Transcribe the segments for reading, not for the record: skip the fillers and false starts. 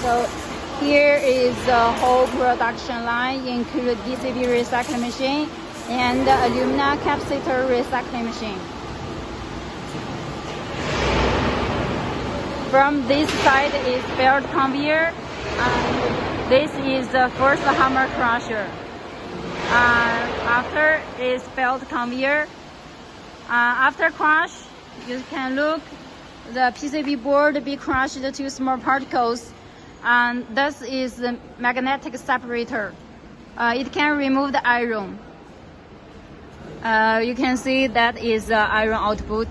So here is the whole production line, include PCB recycling machine and alumina capacitor recycling machine. From this side is belt conveyor, and this is the first hammer crusher. After is belt conveyor. After crush, you can look the PCB board be crushed to small particles, and this is the magnetic separator. It can remove the iron. You can see that is the iron output.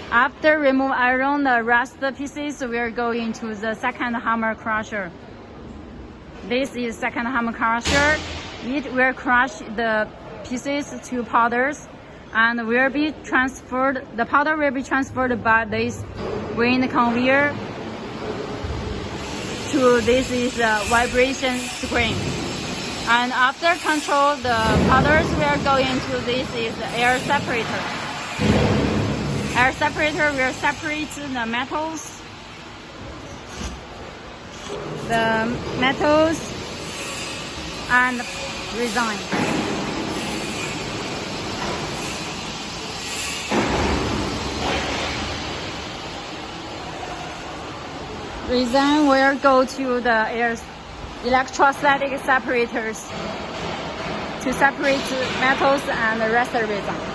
After remove iron, the rest pieces will go into the second hammer crusher. This is second hammer crusher. It will crush the pieces to powders and will be transferred. The powder will be transferred by this wind conveyor to this is a vibration screen. And after control, the powders will go into this is the air separator. Air separator will separate the metals and resin. Resin will go to the electrostatic separators to separate metals and the rest of resin.